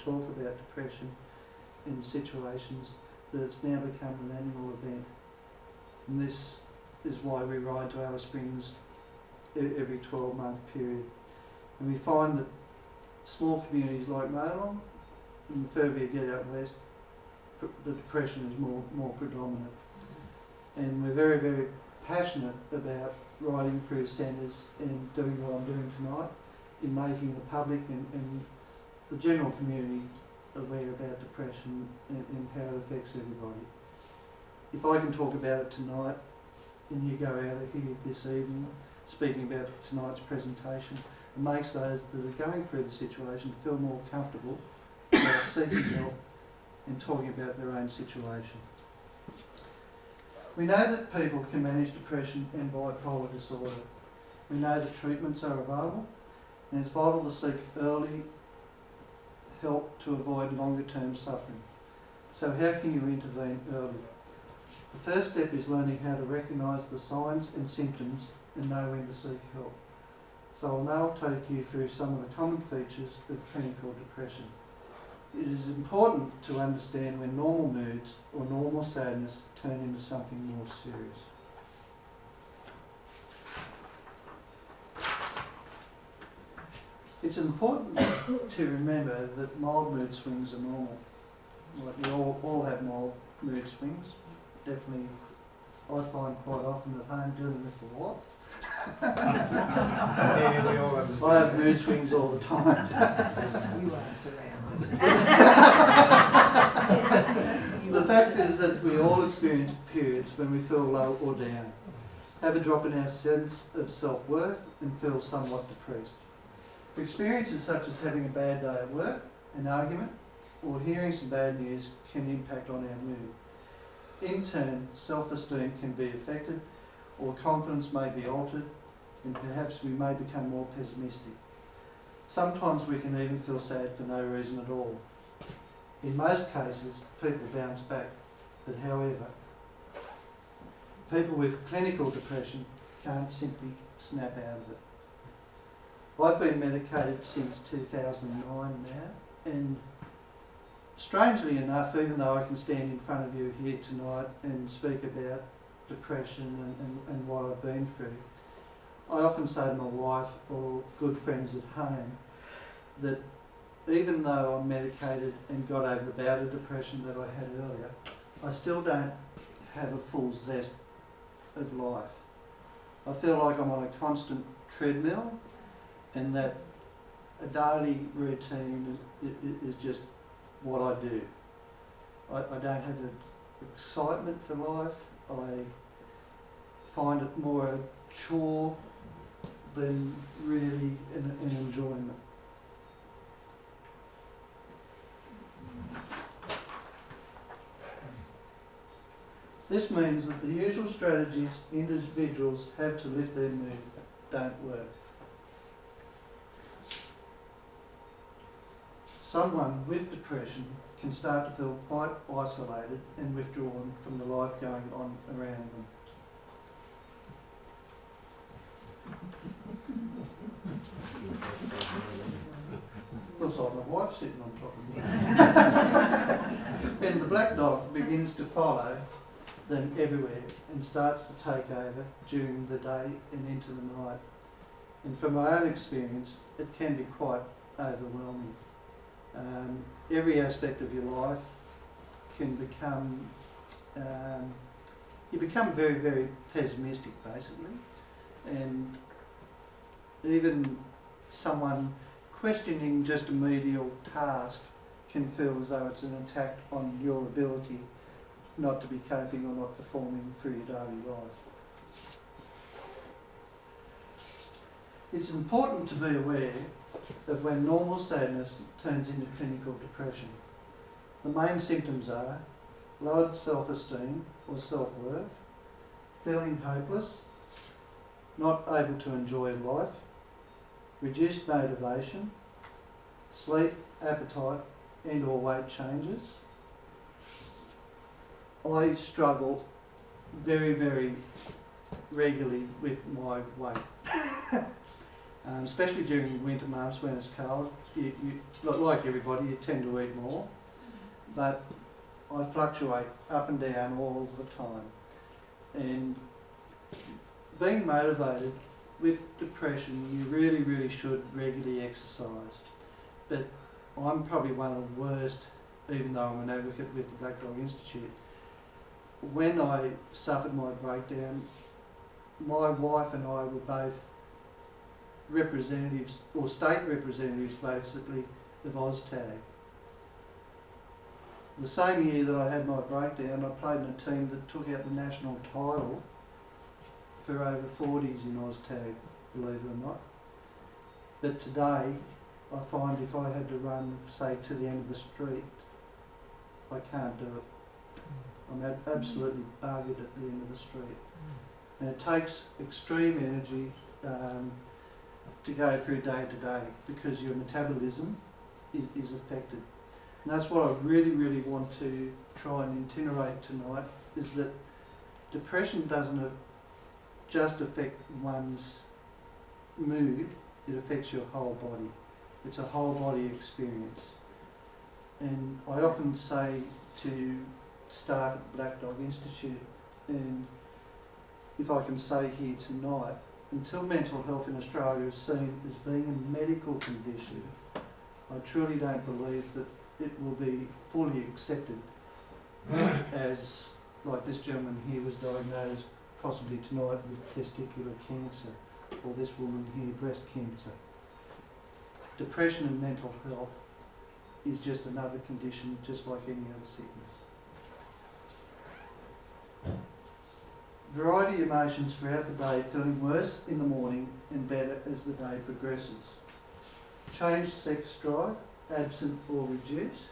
talk about depression in situations that it's now become an annual event. And this is why we ride to Alice Springs every 12-month period. And we find that small communities like Malong, and the further you get out west, the depression is more predominant. And we're very, very passionate about riding through centres and doing what I'm doing tonight in making the public and the general community aware about depression and how it affects everybody. If I can talk about it tonight and you go out of here this evening speaking about tonight's presentation, it makes those that are going through the situation feel more comfortable about seeking help and talking about their own situation. We know that people can manage depression and bipolar disorder. We know that treatments are available, and it's vital to seek early help to avoid longer term suffering. So how can you intervene early? The first step is learning how to recognise the signs and symptoms and know when to seek help. So I'll now take you through some of the common features of clinical depression. It is important to understand when normal moods or normal sadness turn into something more serious. It's important to remember that mild mood swings are normal. Like we all have mild mood swings. Definitely, I find quite often at home dealing with the wife. Yeah, we all have I have mood swings all the time. You are surrounded. The fact is that we all experience periods when we feel low or down, have a drop in our sense of self-worth and feel somewhat depressed. Experiences such as having a bad day at work, an argument, or hearing some bad news can impact on our mood. In turn, self-esteem can be affected, or confidence may be altered, and perhaps we may become more pessimistic. Sometimes we can even feel sad for no reason at all. In most cases, people bounce back, but however, people with clinical depression can't simply snap out of it. I've been medicated since 2009 now, and strangely enough, even though I can stand in front of you here tonight and speak about depression and what I've been through, I often say to my wife or good friends at home that even though I'm medicated and got over the bout of depression that I had earlier, I still don't have a full zest of life. I feel like I'm on a constant treadmill, and that a daily routine is just what I do. I don't have an excitement for life. I find it more a chore than really an enjoyment. This means that the usual strategies individuals have to lift their mood don't work. Someone with depression can start to feel quite isolated and withdrawn from the life going on around them. Looks like my wife sitting on top of me. And the black dog begins to follow them everywhere and starts to take over during the day and into the night. And from my own experience, it can be quite overwhelming. Every aspect of your life can become, you become very, very pessimistic basically, and even someone questioning just a menial task can feel as though it's an attack on your ability not to be coping or not performing through your daily life. It's important to be aware of when normal sadness turns into clinical depression. The main symptoms are lowered self-esteem or self-worth, feeling hopeless, not able to enjoy life, reduced motivation, sleep, appetite and or weight changes. I struggle very, very regularly with my weight. Especially during winter months when it's cold. like everybody, you tend to eat more, but I fluctuate up and down all the time. And being motivated with depression, you really, really should regularly exercise. But I'm probably one of the worst, even though I'm an advocate with the Blackdog Institute. When I suffered my breakdown, my wife and I were both representatives, or state representatives basically, of OzTag. The same year that I had my breakdown, I played in a team that took out the national title for over 40s in OzTag, believe it or not. But today, I find if I had to run, say, to the end of the street, I can't do it. I'm absolutely buggered at the end of the street. And it takes extreme energy to go through day to day because your metabolism is affected. And that's what I really, really want to try and itinerate tonight, is that depression doesn't just affect one's mood, it affects your whole body. It's a whole body experience. And I often say to staff at the Blackdog Institute, and if I can say here tonight, until mental health in Australia is seen as being a medical condition, I truly don't believe that it will be fully accepted as, like this gentleman here was diagnosed possibly tonight with testicular cancer, or this woman here, breast cancer. Depression and mental health is just another condition, just like any other sickness. Variety of emotions throughout the day, feeling worse in the morning and better as the day progresses. Changed sex drive, absent or reduced.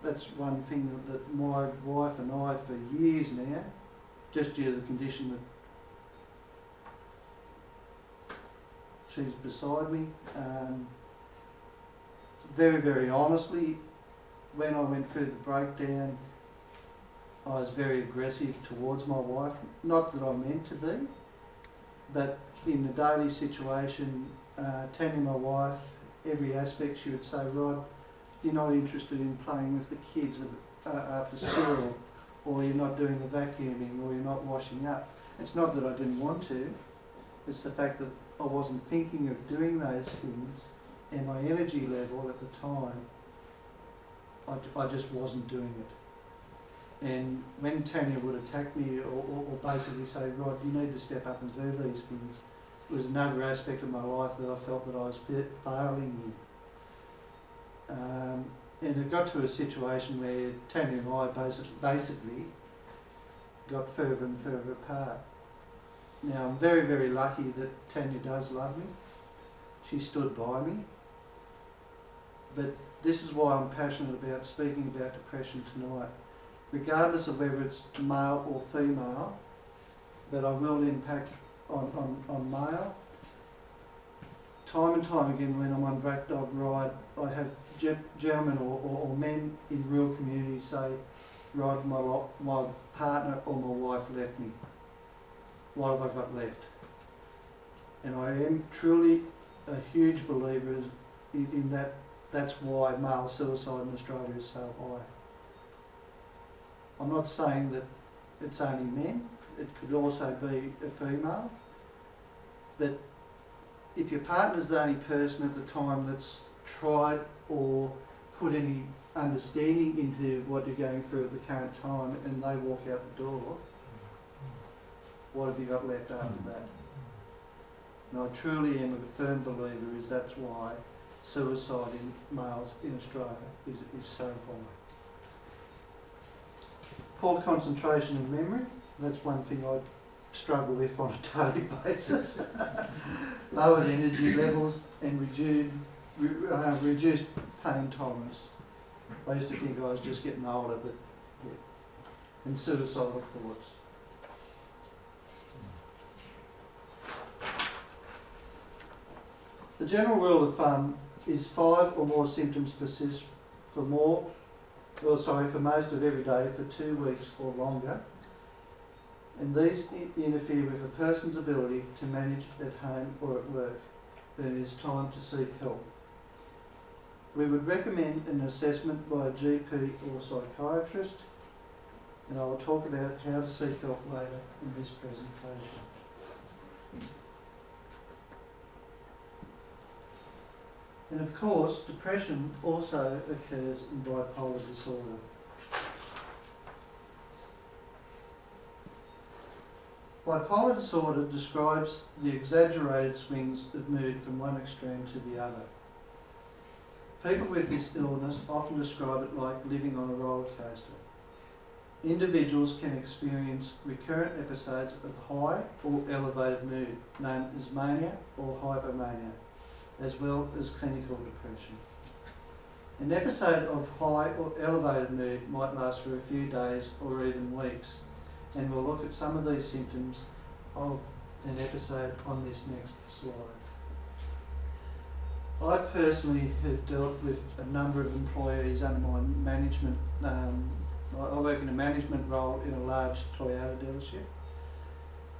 That's one thing that my wife and I, for years now, just due to the condition that she's beside me, very, very honestly, when I went through the breakdown, I was very aggressive towards my wife. Not that I meant to be, but in the daily situation, Tanya, my wife, every aspect she would say, Rod, you're not interested in playing with the kids after school, or you're not doing the vacuuming, or you're not washing up. It's not that I didn't want to, it's the fact that I wasn't thinking of doing those things, and my energy level at the time, I just wasn't doing it. And when Tanya would attack me or basically say, Rod, you need to step up and do these things, it was another aspect of my life that I felt that I was failing in. And it got to a situation where Tanya and I basically got further and further apart. Now, I'm very, very lucky that Tanya does love me. She stood by me. But this is why I'm passionate about speaking about depression tonight. Regardless of whether it's male or female, but I will impact on male. Time and time again when I'm on Blackdog ride, I have gentlemen or men in rural communities say, Rod, my partner or my wife left me. What have I got left? And I am truly a huge believer in that. That's why male suicide in Australia is so high. I'm not saying that it's only men, it could also be a female, but if your partner's the only person at the time that's tried or put any understanding into what you're going through at the current time and they walk out the door, what have you got left after that? And I truly am a firm believer is that's why suicide in males in Australia is so high. Poor concentration and memory, that's one thing I struggle with on a daily basis. Lowered energy levels and reduced pain tolerance. I used to think I was just getting older, but yeah. And suicidal thoughts. The general rule of thumb is 5 or more symptoms persist for most of every day for 2 weeks or longer, and these interfere with a person's ability to manage at home or at work. then it is time to seek help. We would recommend an assessment by a GP or psychiatrist, and I will talk about how to seek help later in this presentation. And of course, depression also occurs in bipolar disorder. Bipolar disorder describes the exaggerated swings of mood from one extreme to the other. People with this illness often describe it like living on a roller coaster. Individuals can experience recurrent episodes of high or elevated mood, known as mania or hypomania, as well as clinical depression. An episode of high or elevated mood might last for a few days or even weeks, and we'll look at some of these symptoms of an episode on this next slide. I personally have dealt with a number of employees under my management. I work in a management role in a large Toyota dealership.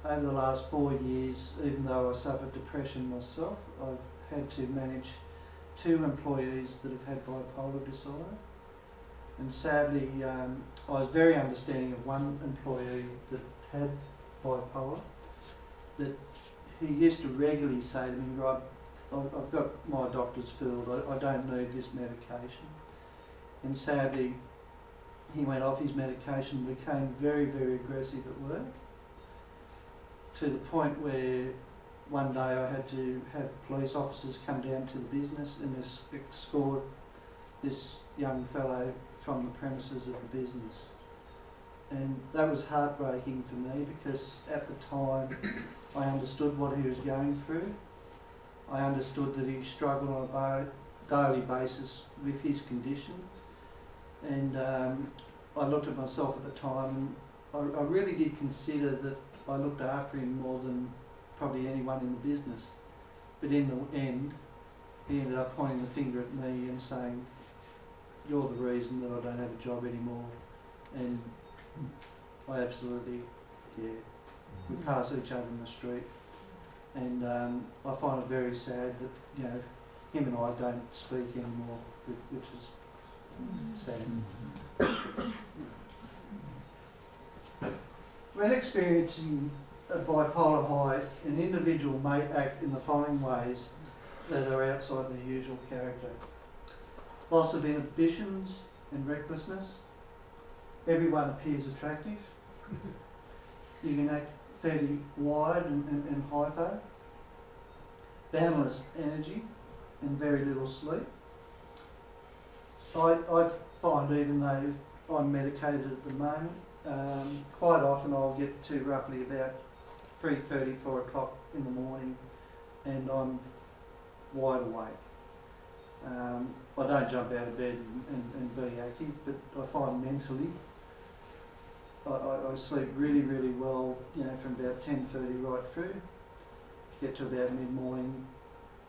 Over the last 4 years, even though I suffered depression myself, I've had to manage 2 employees that have had bipolar disorder. And sadly, I was very understanding of one employee that had bipolar, that he used to regularly say to me, "Rob, I've got my doctor's filled, I don't need this medication." And sadly, he went off his medication and became very, very aggressive at work, to the point where one day I had to have police officers come down to the business and escort this young fellow from the premises of the business. And that was heartbreaking for me, because at the time I understood what he was going through. I understood that he struggled on a daily basis with his condition, and I looked at myself at the time, and I really did consider that I looked after him more than probably anyone in the business. But in the end, he ended up pointing the finger at me and saying, "You're the reason that I don't have a job anymore." And I absolutely, we pass each other in the street, and I find it very sad that, you know, him and I don't speak anymore, which is sad. When experiencing a bipolar high, an individual may act in the following ways that are outside their usual character: loss of inhibitions and recklessness. Everyone appears attractive. You can act fairly wide and hyper. Boundless energy and very little sleep. I find, even though I'm medicated at the moment, quite often I'll get to roughly about 3:30, 4 o'clock in the morning, and I'm wide awake. I don't jump out of bed and be active, but I find mentally I sleep really, really well, you know, from about 10:30 right through, get to about mid-morning,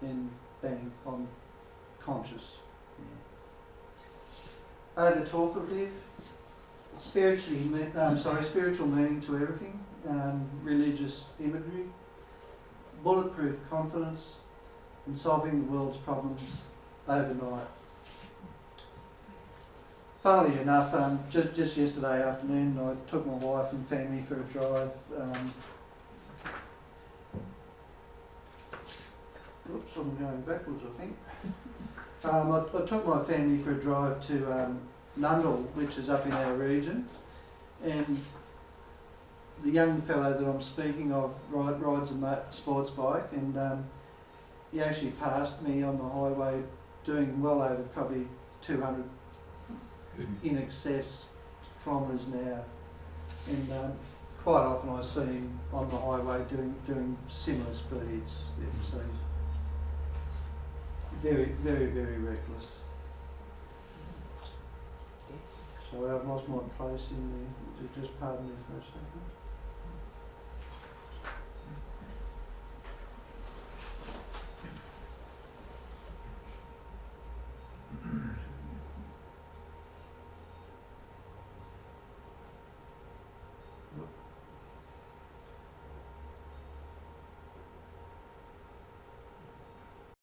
and bang, I'm conscious. Over talkative, spiritual meaning to everything, religious imagery, bulletproof confidence, and solving the world's problems overnight. Funnily enough, just yesterday afternoon, I took my wife and family for a drive. Oops, I'm going backwards, I think. I took my family for a drive to Nundle, which is up in our region, and the young fellow that I'm speaking of rides a sports bike, and he actually passed me on the highway doing well over probably 200 in excess kilometres an hour, and quite often I see him on the highway doing similar speeds. Yeah, so he's very, very, very reckless. So I've lost my place in there. Just pardon me for a second.